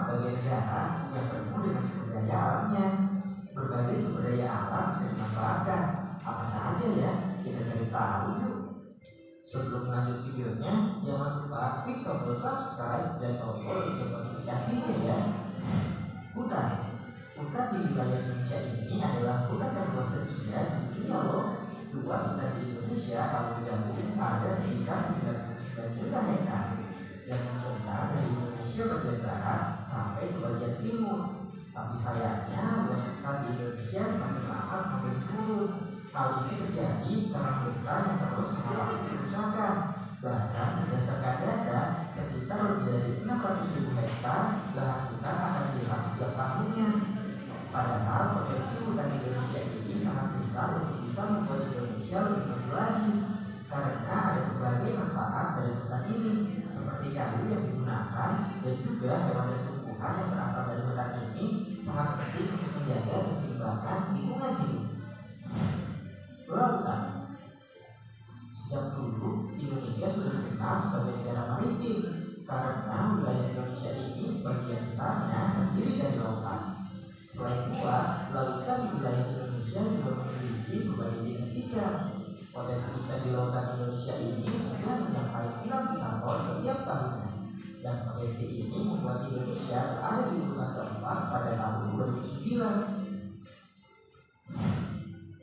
sebagai negara yang penuh dengan sumber daya alamnya. Berbagai sumber daya alam bisa dimanfaatkan. Apa saja ya? Kita cari tahu yuk. Sebelum lanjut videonya, jangan lupa klik tombol subscribe dan tombol lonceng notifikasinya ya. Hutan di wilayah Indonesia ini adalah hutan yang luas ketiga di dunia loh. Luas hutan di Indonesia kalau digabung ada sekitar 99 juta hektar yang membentang dari Indonesia bagian barat sampai ke bagian timur. Tapi sayangnya luas hutan di Indonesia semakin lama semakin turun. Hal ini terjadi karena hutan yang terus mengalami kerusakan. Bahkan berdasarkan data, sekitar lebih dari 600.000 hektar lahan hutan akan hilang setiap tahunnya. Padahal potensi hutan Indonesia ini sangat besar untuk bisa membuat Indonesia lebih maju lagi. Karena ada berbagai manfaat dari hutan ini, seperti kayu yang digunakan dan juga hewan dan tumbuhan yang berasal dari hutan ini sangat penting untuk menjaga keseimbangan lingkungan hidup. Lautan. Sejak dulu Indonesia sudah dikenal sebagai negara maritim karena wilayah Indonesia ini sebagian besarnya terdiri dari lautan. Selain luas, lautan di wilayah Indonesia juga memiliki berbagai jenis ikan. Potensi ikan di lautan Indonesia ini sudah mencapai 6 juta ton setiap tahunnya. Dan potensi ini membuat Indonesia berada di urutan keempat pada tahun 2009.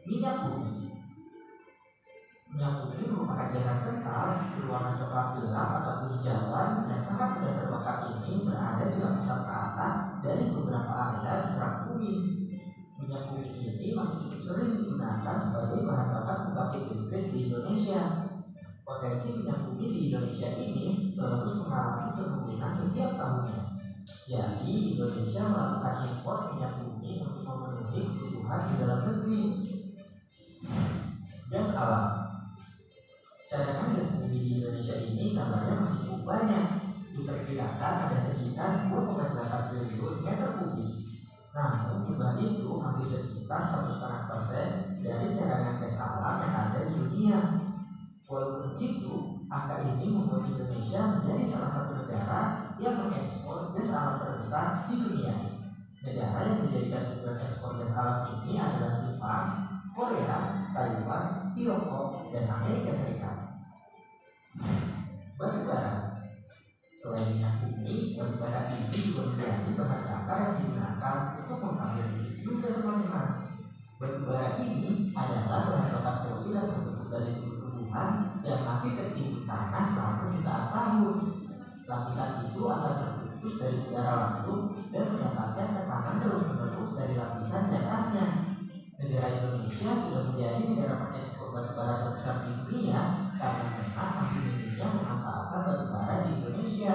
Minyak bumi. Minyak bumi merupakan cairan kental berwarna coklat gelap atau hijauan yang sangat mudah terbakar ini berada di lapisan teratas dari beberapa area di kerak bumi. Minyak bumi ini masih cukup sering digunakan sebagai bahan bakar pembangkit listrik di Indonesia. Potensi minyak bumi di Indonesia ini terus mengalami penurunan setiap tahunnya. Jadi Indonesia melakukan impor minyak bumi untuk memenuhi kebutuhan di dalam negeri. Gas alam. Cadangan gas bumi di Indonesia ini kabarnya masih cukup banyak. Diperkirakan ada sekitar 2,8 triliun meter kubik. Namun jumlah itu masih sekitar 1,5% dari cadangan gas alam yang ada di dunia. Walaupun begitu, angka ini membuat Indonesia menjadi salah satu negara yang mengekspor gas alam terbesar di dunia. Negara yang menjadikan tujuan ekspor gas alam ini adalah Jepang, Korea, Taiwan, Tiongkok, dan Amerika Serikat. Batu bara. Selain minyak bumi, batu bara ini juga menjadi bahan bakar yang digunakan untuk mempanggil listrik juga teman-teman. Batu bara ini adalah bahan bakar fosil yang terbentuk dari tumbuhan yang mati tertimbun tanah selama jutaan tahun. Lapisan itu akan terputus dari udara langsung dan mendapatkan tekanan terus-menerus dari lapisan di atasnya. Negara Indonesia sudah menjadi negara pengekspor batu bara terbesar di dunia karena memang masih minimnya memanfaatkan batu bara di Indonesia.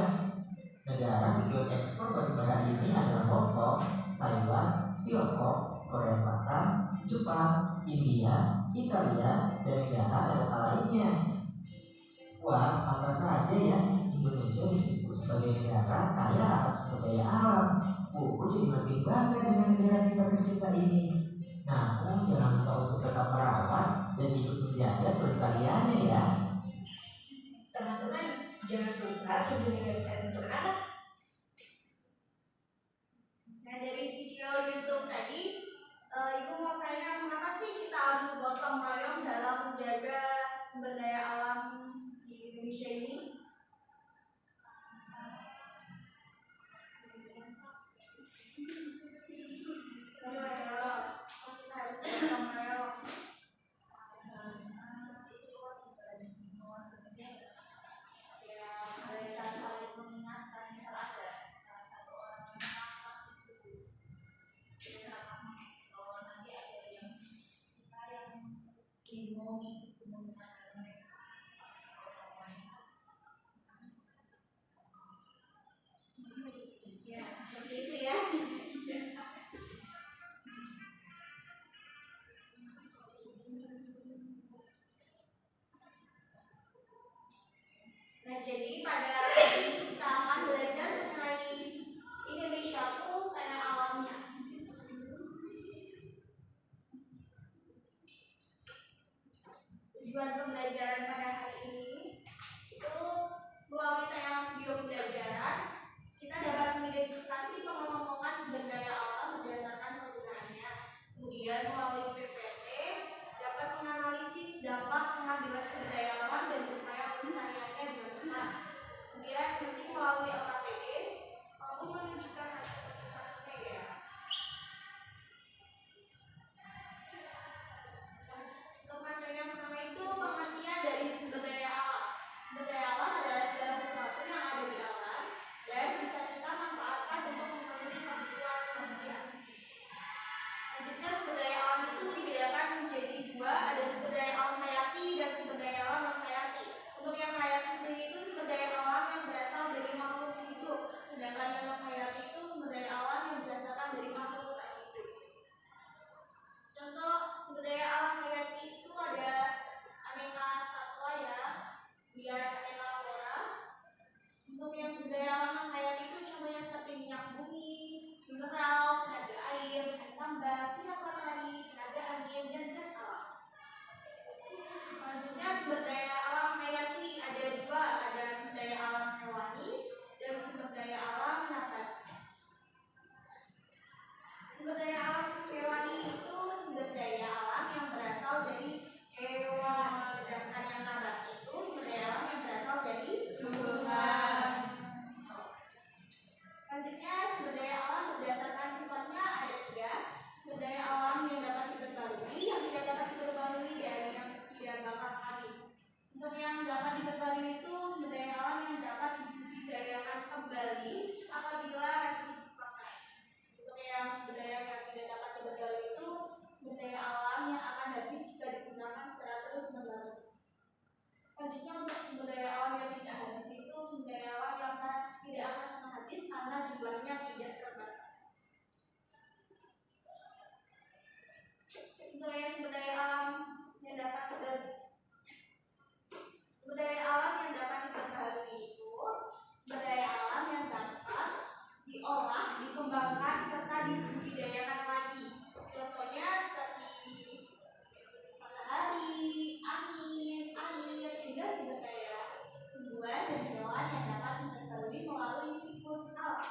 Negara tujuan ekspor batu bara ini adalah Hongkong, Taiwan, Tiongkok, Korea Selatan, Jepang, India, Italia, dan negara Eropa lainnya. Wah, apa saja ya Indonesia disebut sebagai negara kaya akan sumber daya alam. Jadi makin bangga dengan negara kita tercinta ini. Namun jangan lupa untuk tetap merawat dan hidup menjaga kelestariannya ya. Teman-teman, jangan lupa kunjungi website untuk anak. Nah, dari video YouTube tadi, Ibu mau tanya mengapa sih kita harus gotong royong dalam menjaga sumber daya alam di Indonesia ini? Nah, jadi pada hari ini kita akan belajar mengenai Indonesia tuh kaya alamnya. Tujuan pembelajaran pada hari ini itu melalui tayangan video pembelajaran kita dapat mengidentifikasi Sumber daya alam hewani itu sumber daya alam yang berasal dari hewan, sedangkan yang nabati itu sumber daya alam yang berasal dari tumbuhan. Selanjutnya, sumber daya alam berdasarkan sifatnya ada 3. Sumber daya alam yang dapat diperbarui, yang tidak dapat diperbarui, dan yang tidak dapat habis. Untuk yang dapat diperbarui itu sumber daya alam yang dapat dibudidayakan kembali apabila habis dipakai. Untuk yang sumber daya yang tidak dapat diperbarui itu sumber daya alam yang akan habis jika digunakan secara terus-menerus. Selanjutnya, untuk sumber daya alam yang tidak habis itu sumber daya alam yang tidak akan pernah habis karena jumlahnya tidak terbatas. Untuk yang sumber daya alam yang dapat diperbarui itu sumber daya alam yang dapat diolah, dikembangkan, serta dibudidayakan lagi. Contohnya seperti matahari, angin, air, hingga sumber daya tumbuhan dan hewan yang dapat diperbarui melalui siklus alam.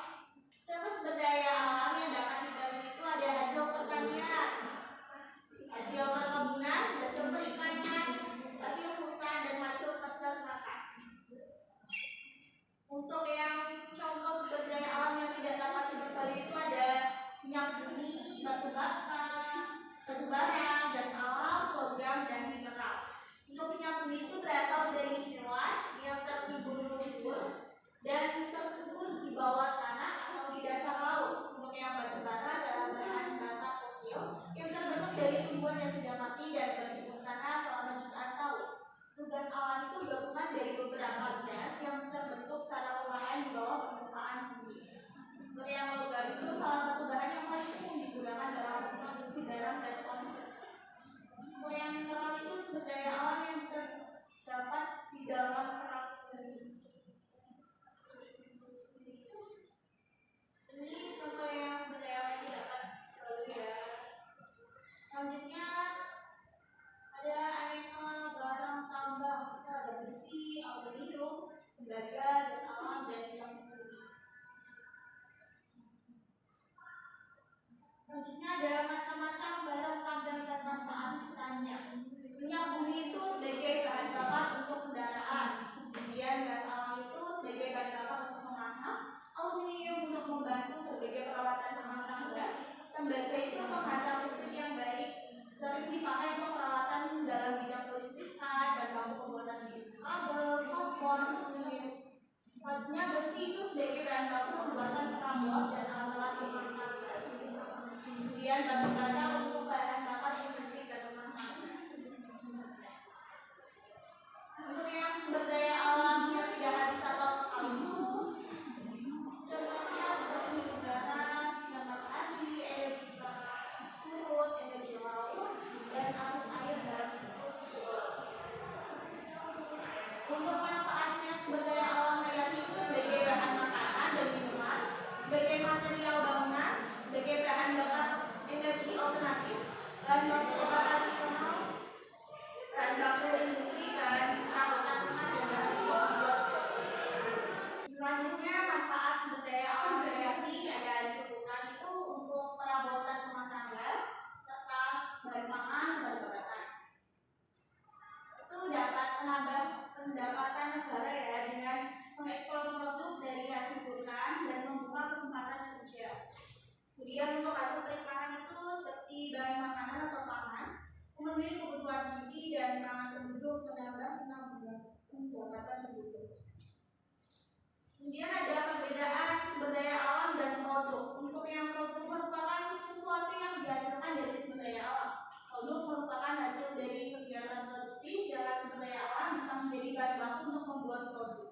Contoh sumber daya alam yang dapat diperbarui itu ada hasil pertanian, hasil perkebunan, hasil perikanan, hasil hutan, dan hasil peternakan. Untuk yang contoh sumber daya alam yang tidak dapat diperbarui itu ada minyak bumi, batu bara, gas alam, logam, dan mineral. Untuk minyak bumi itu berasal dari hewan yang tertibur-tibur dan terkubur di bawah tanah atau di dasar laut. Untuk yang batu bara adalah bahan bata fosil yang terbentuk dari tumbuhan yang sudah mati dan tertimbun tanah selama jutaan tahun. Gas alam itu gabungan dari beberapa gas yang terbentuk secara perlahan di bawah permukaan bumi. Untuk yang logam itu salah satu bahan yang paling umum digunakan dalam produksi barang dan konsumsi. Untuk yang mineral itu sumber daya alam yang terdapat di dalam kerak bumi. Ini contoh yang sumber daya alam yang tidak dapat diperbarui ya. Selanjutnya ada aneka barang tambang, ada besi, aluminium, tembaga, gas alam, dan minyak bumi. Selanjutnya ada macam-macam barang tambang dan manfaat lainnya. Minyak bumi itu sebagai bahan bakar untuk kendaraan, kemudian gas alam itu sebagai bahan bakar untuk memasak, aluminium untuk membantu berbagai peralatan rumah tangga, tembaga itu penghantar listrik yang baik, sering dipakai untuk peralatan dalam bidang kelistrikan dan bambu pembuatan bis, kabel, kompor, mesin. Selanjutnya besi itu sebagai bahan baku pembuatan perabot dan alat-alat rumah tangga. Kemudian batu bara untuk bahan bakar industri dan rumah tangga. Untuk yang sumber daya alam yang tidak habis atau kekal itu contohnya seperti udara, sinar matahari, energi surut, energi laut, dan arus air dalam siklus hidup. Untuk manfaatnya sumber daya alam hayati itu sebagai bahan makanan dan minuman, sebagai material bangunan, sebagai bahan bakar energi alternatif, bahan baku obat tradisional, bahan baku industri, dan perawatan rumah dan bahan pembuat. Selanjutnya manfaat sumber daya alam hayati ada hasil hutan itu untuk perabotan rumah tangga, kertas, bahan pangan, dan obat-obatan. Itu dapat menambah pendapatan negara ya dengan mengekspor produk dari hasil hutan dan membuka kesempatan kerja. Kemudian untuk hasil perikanan itu seperti bahan makanan atau pangan, memenuhi kebutuhan gizi dan pangan penduduk, menambah pendapatan penduduk. Kemudian ada perbedaan sumber daya alam dan produk. Untuk yang produk merupakan sesuatu yang dihasilkan dari sumber daya alam. Produk merupakan hasil dari kegiatan produksi, sedangkan sumber daya alam bisa menjadi bahan baku untuk membuat produk.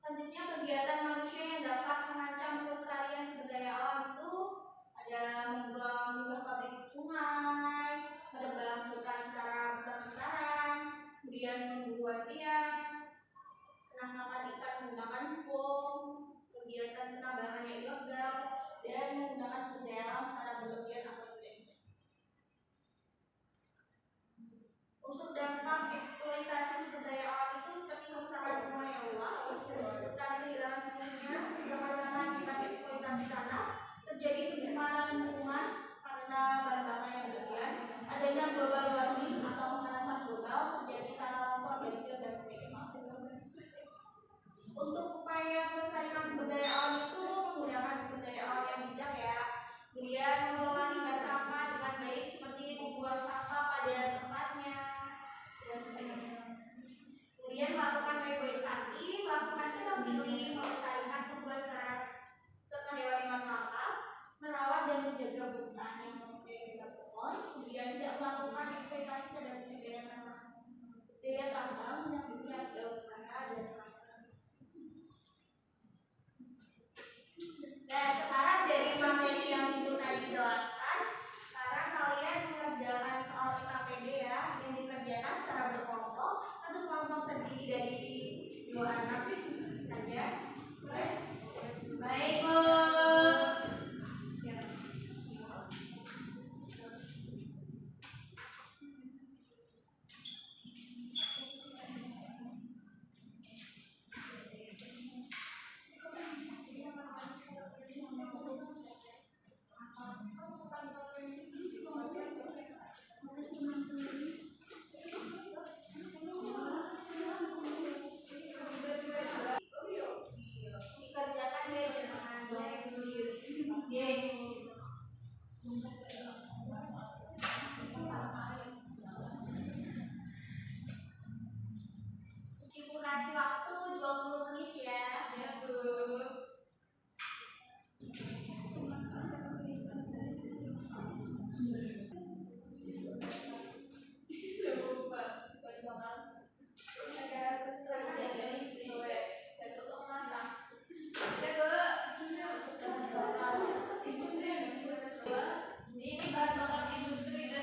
Selanjutnya kegiatan manusia yang dapat mengancam kelestarian sumber daya alam itu ada membuang limbah pabrik di sungai, menebang hutan secara besar-besaran, kemudian memburuan liar, penangkapan ikan menggunakan bom, pasti ada daya tambang yang dilihat laut tanah dan pasir. Nah, sekarang dari materi yang Ibu tadi jelaskan, sekarang kalian mengerjakan soal IKPD ya, yang dikerjakan secara berkelompok. Satu kelompok terdiri dari 2 anak saja. Baik, Bu. Dikerjakan ya dengan baik sendiri. Ibu kasih waktu 20 menit ya. Ya, Bu. Ini bahan bakar industri.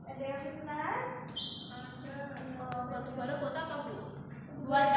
Ada yang pesan? Batu bara buat apa, Bu? Buat